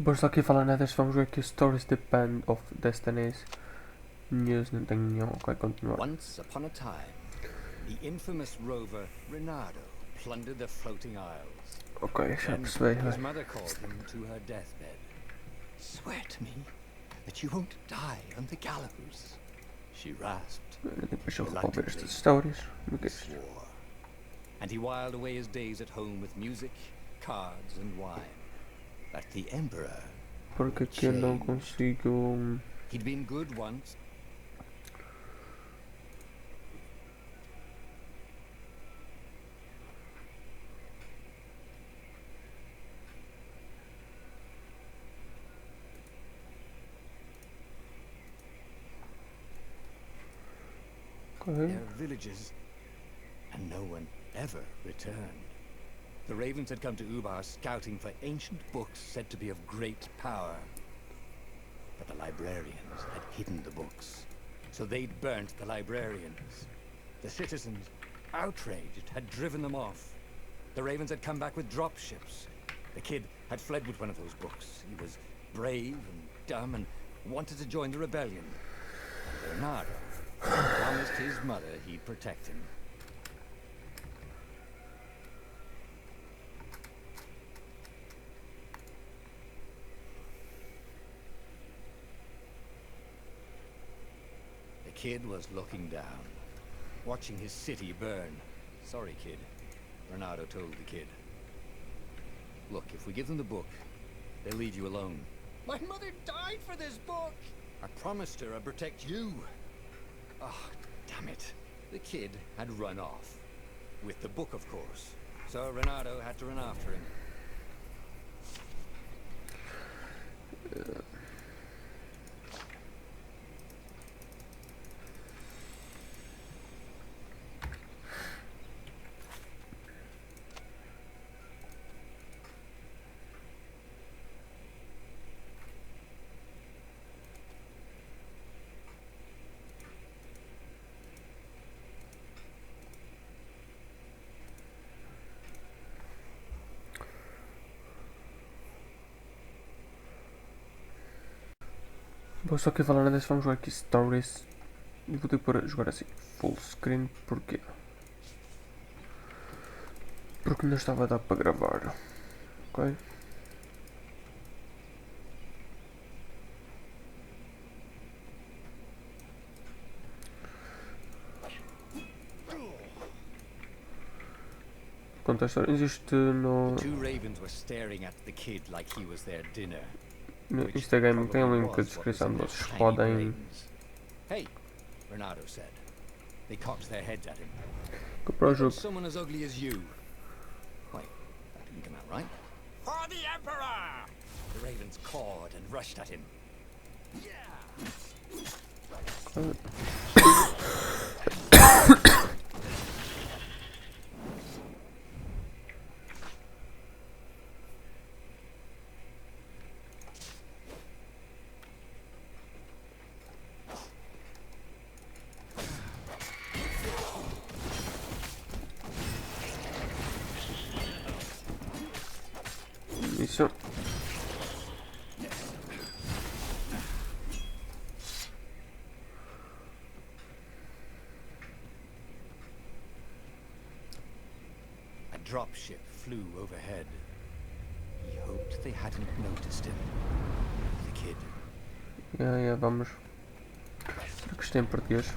Bom, só aqui falar nada, vamos ver aqui Stories Depend of Destinies. News não tenho nenhum, ok, continuar. Once upon a time, the infamous rover Renato plundered the floating isles. Ok, já Then percebi. his mother called him to her deathbed. Swear to me that you won't die on the gallows, she rasped. Depois eu revolver estas histórias. Swore. And he whiled away his days at home with music, cards and wine. But the emperor Porque aqui eu não consigo. He'd been good once. Their villages, and no one ever returned. The ravens had come to Ubar scouting for ancient books said to be of great power. But the librarians had hidden the books, so they'd burnt the librarians. The citizens, outraged, had driven them off. The ravens had come back with dropships. The kid had fled with one of those books. He was brave and dumb and wanted to join the rebellion. And Bernardo promised his mother he'd protect him. The kid was looking down, watching his city burn. Sorry, kid, Bernardo told the kid. Look, if we give them the book, they'll leave you alone. My mother died for this book! I promised her I'd protect you. Oh, damn it. The kid had run off. With the book, of course. So Renato had to run after him. Bom, só que falando desse, vamos jogar aqui Stories. E vou ter que pôr a jogar assim, full screen, porquê? Porque não estava a dar para gravar. Ok? Conta a história. Existe no Instagram, tem um link na descrição, vocês podem comprar o jogo. For the Emperor! The ravens cawed and rushed at him. Isso. A dropship flew overhead. He hoped they hadn't noticed him. The kid. Vamos. Será que isto é em português?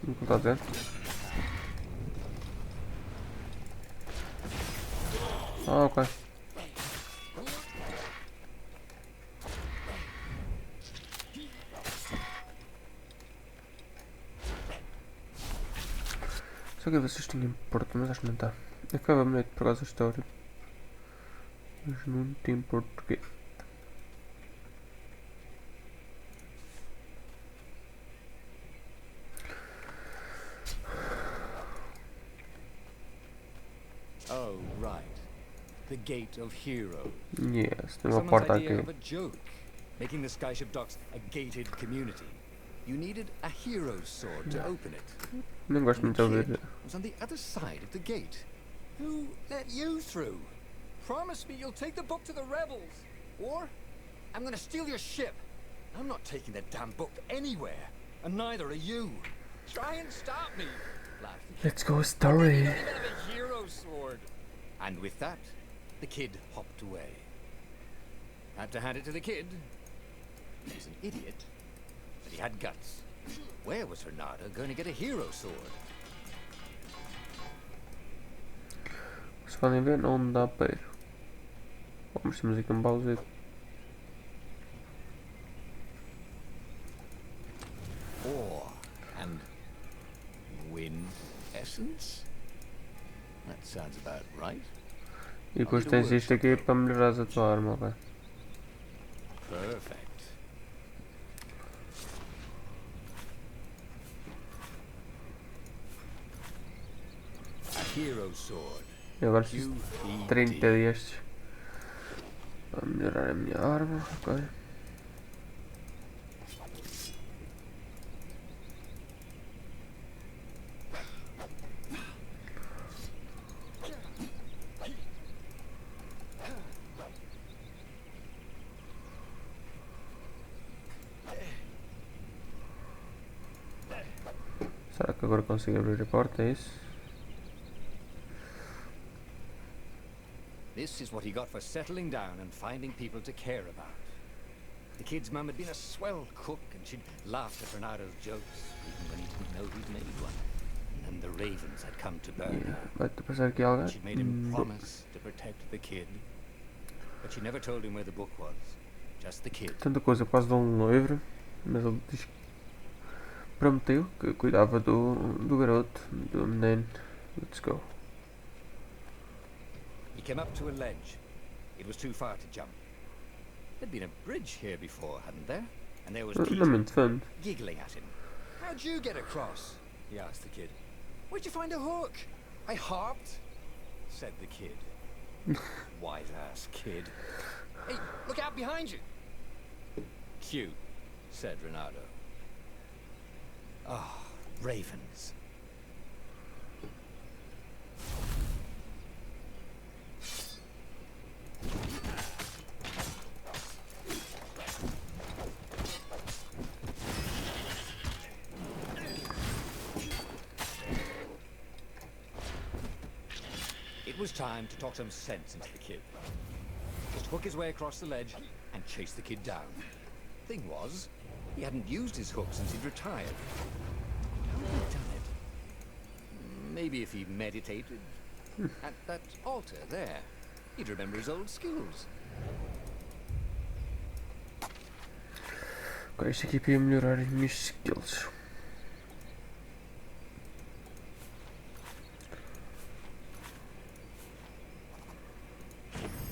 Não está a dizer? Ah, ok. Só que vocês tinham em português, mas acho que não está. Eu ficava bonito por causa da história. Mas não tem português. Oh, right. The Gate of Heroes. Yes, tem uma porta aqui. Of a joke, making the skyship docks a gated community. You needed a hero's sword to open it. Nem gosto muito de And the ouvir. kid was on the other side of the gate. Who let you through? Promise me you'll take the book to the rebels, or I'm gonna steal your ship. I'm not taking that damn book anywhere, and neither are you. Try and stop me. Laughed the kid. Let's go You story. don't even have a hero sword. And with that, the kid hopped away. Had to hand it to the kid. He was an idiot, but he had guts. Where was Renata going to get a hero sword? Se podem ver, não dá para ir. Vamos, temos aqui um baúzito. Ore and wind essence? That sounds about right. E depois tens isto aqui para melhorar a tua arma, ok? Perfect. A hero sword. E agora preciso de 30 QED. destes para melhorar a minha arma, ok? Será que agora consigo abrir a porta? É isso? This is what he got for settling down and finding people to care about. The kid's mum had been a swell cook and she'd laughed at Bernardo's jokes, even when he didn't know he'd made one. And then the ravens had come to burn her. Vai-te passar aqui alguém? She'd made him promise to protect the kid. But she never told him where the book was. Just the kid. Tanta coisa, quase dou um livro, mas ele diz que prometeu que cuidava do garoto, do menino. Let's go. He came up to a ledge. It was too far to jump. There'd been a bridge here before, hadn't there? And there was Não é Peter muito fã. giggling at him. How'd you get across? He asked the kid. Where'd you find a hook? I hopped, Said the kid. White-ass kid. Hey, look out behind you. Cute, said Renato. Ah, ravens. It was time to talk some sense into the kid. Just hook his way across the ledge and chase the kid down. Thing was, he hadn't used his hook since he'd retired. How had he done it? Maybe if he meditated at that altar there, he'd remember his old skills. Ok, isto aqui é para eu melhorar as minhas skills.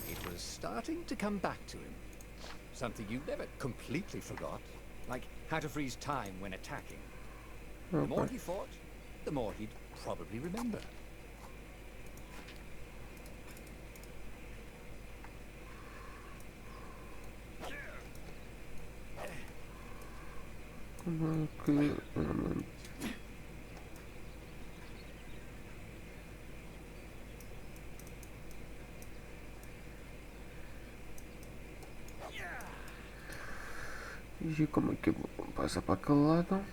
It was starting to come back to him. Something you never completely forgot, like how to freeze time when attacking. The more Ok. he fought, the more he'd probably remember. Como é que... E como é que eu vou passar para aquele lado?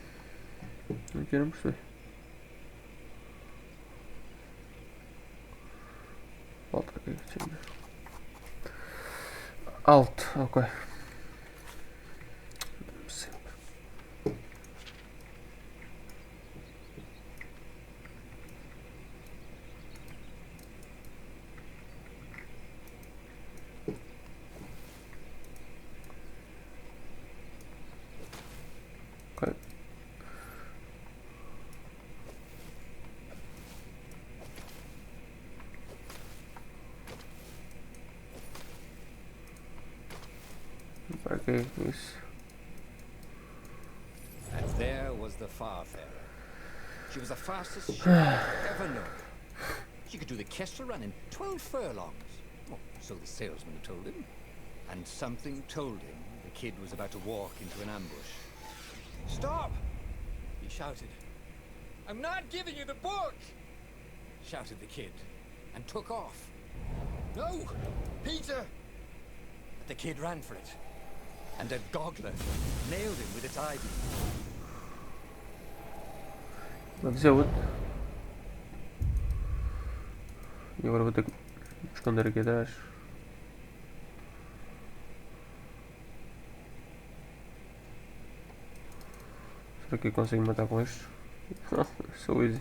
Não quero perceber. Volta aqui, sempre. Alto, ok. Sempre. Ok. Para aqui, isso. And there was the Farfarer. She was the fastest ship I've ever known. She could do the Kessler run in 12 furlongs. Well, so the salesman had told him. And something told him the kid was about to walk into an ambush. Stop! He shouted. I'm not giving you the book! Shouted the kid, and took off. No! Peter! But the kid ran for it, and a goggler nailed him with its eye beam. Deve ser outro. E agora vou ter que me esconder aqui atrás. Será que eu consigo matar com isto? So easy.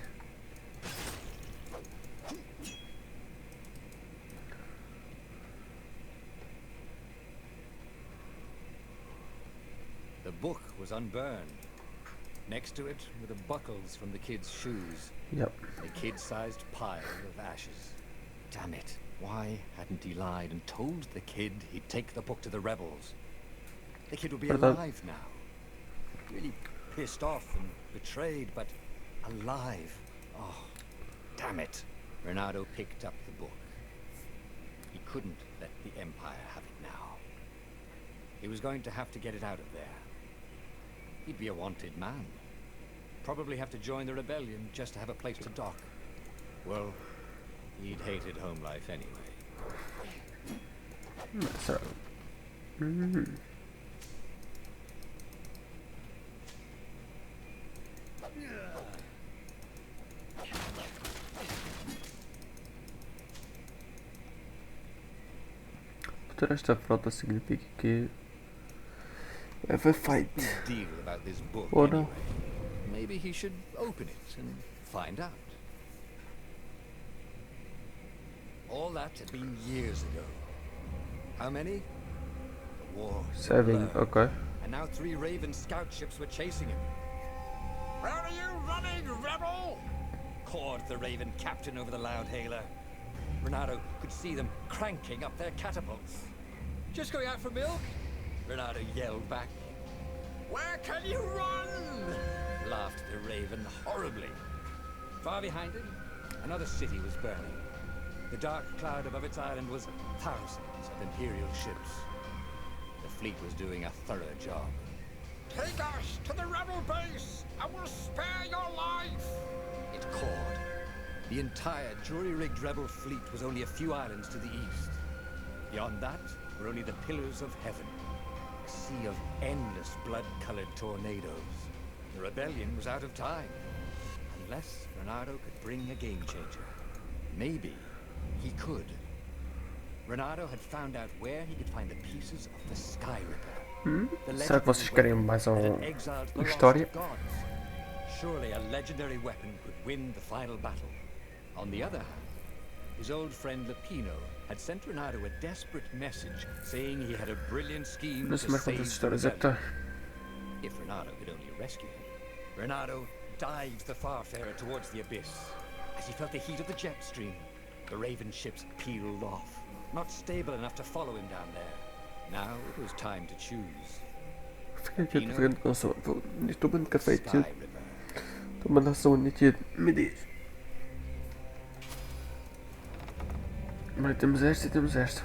The book was unburned. Next to it were the buckles from the kid's shoes. Yep. A kid-sized pile of ashes. Damn it. Why hadn't he lied and told the kid he'd take the book to the rebels? The kid would be alive now. Really pissed off and betrayed, but alive. Oh, damn it. Renato picked up the book. He couldn't let the Empire have it now. He was going to have to get it out of there. He'd be a wanted man. Probably have to join the rebellion just to have a place to dock. Well, he'd hated home life anyway. So. Ter esta frota significa que have a fight. Deal about this book Or no. anyway. Maybe he should open it and find out. All that had been years ago. How many? The war. 7, okay. And now 3 Raven scout ships were chasing him. Where are you running, rebel? Cawed the Raven captain over the loud hailer. Renato could see them cranking up their catapults. Just going out for milk? Renato yelled back. Where can you run? Laughed the Raven horribly. Far behind him, another city was burning. The dark cloud above its island was thousands of Imperial ships. The fleet was doing a thorough job. Take us to the rebel base, and we'll spare your life! It cawed. The entire jury-rigged rebel fleet was only a few islands to the east. Beyond that were only the pillars of heaven. A sea of endless blood-colored tornadoes. The rebellion was out of time. Unless Renato could bring a game-changer. Maybe he could. Renato had found out where he could find the pieces of the Sky Ripper. Será que vocês querem mais história? Surely a legendary weapon could win the final battle. On the other hand, his old friend Lapino had sent Renato a desperate message saying he had a brilliant scheme Não to sei mais save quantas the histórias é que rebellion. tem. If Renato could only rescue him. Renato dived the Farfarer towards the abyss. As he felt the heat of the jet stream, the Raven ships peeled off, not stable enough to follow him down there. Now it was time to choose. Fica aqui, estou ficando com sono. Estou bem de café, Sky tio. Ripper. Estou a mandar sono, tio. Me diz. Mas temos esta e temos esta.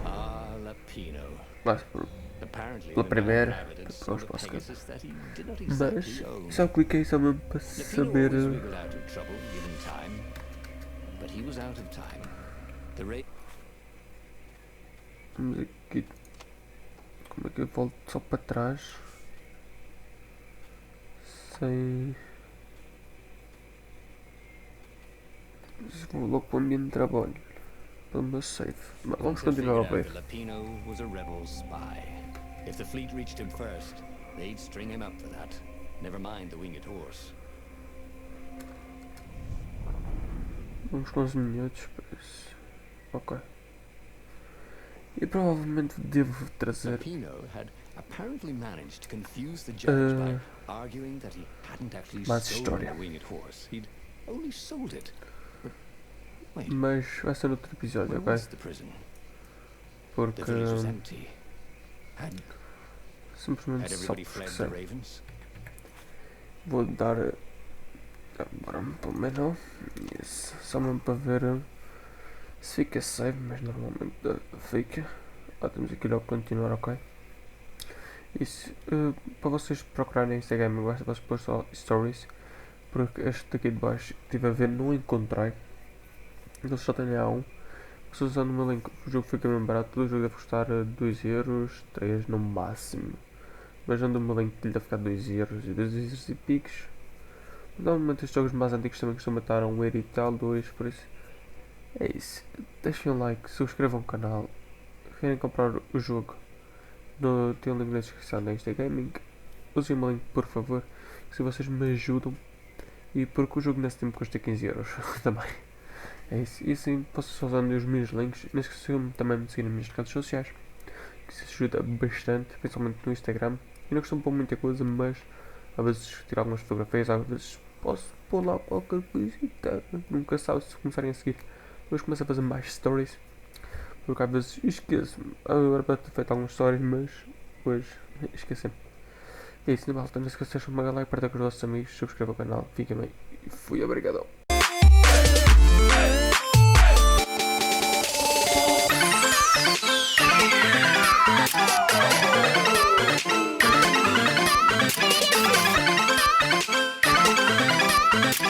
Ah, Lapino. Mas por Apparently, pela the primeira, man had depois sold a posso Pegasus that he did not Mas exactly own. só cliquei só mesmo para Lapino saber. always wiggled out of trouble given time, but he was out of time. The Ra Vamos aqui. Como é que eu volto só para trás? Sem. Vou logo para o ambiente de trabalho. Para o meu save. Mas vamos continuar a ver. Lapino was a rebel spy. If the fleet reached him first, they'd string him up for that. Never mind the winged horse. Vamos com os minutos. Ok. E provavelmente devo trazer. Lapino had apparently managed to confuse the judge by arguing that he hadn't actually mais stolen história. the winged horse. He'd only sold it. But wait, Mas vai ser outro episódio, where ok? was the prison? Porque The village was empty. Had simplesmente só everybody porque fled the sim. ravens? Vou dar. Agora para o menu. Yes. Só mesmo para ver se fica save, mas normalmente fica. temos aqui logo continuar, ok? Isso, para vocês procurarem Instagram, basta vocês pôr só stories, porque este daqui de baixo estive a ver, não encontrei. Então só tenho A1. Se usando o meu link, o jogo fica bem barato, o jogo deve custar 2 euros, 3 no máximo. Mas ando o meu link que lhe deve ficar 2 euros e 2 euros e picos. Normalmente estes jogos mais antigos também costumam estar a 1 euro e tal, 2, por isso. É isso. Deixem um like, subscrevam o canal. Querem comprar o jogo? Tem um link na descrição da Insta Gaming. Usem o meu link, por favor, se vocês me ajudam. E porque o jogo nesse tempo custa 15 euros também. É isso. E assim posso só usar os meus links. Não esqueçam também de me seguir nas minhas redes sociais, que isso ajuda bastante, principalmente no Instagram. Eu não costumo pôr muita coisa, mas às vezes tirar algumas fotografias, às vezes posso pôr lá qualquer coisita. Nunca sabe se começarem a seguir. Depois começo a fazer mais stories, porque às vezes esqueço-me. Agora para ter feito algumas stories, mas depois esqueci-me. É isso, não vale, não se esqueçam de uma galera, partilhar com os vossos amigos, subscreva o canal, fiquem bem e fui, obrigado.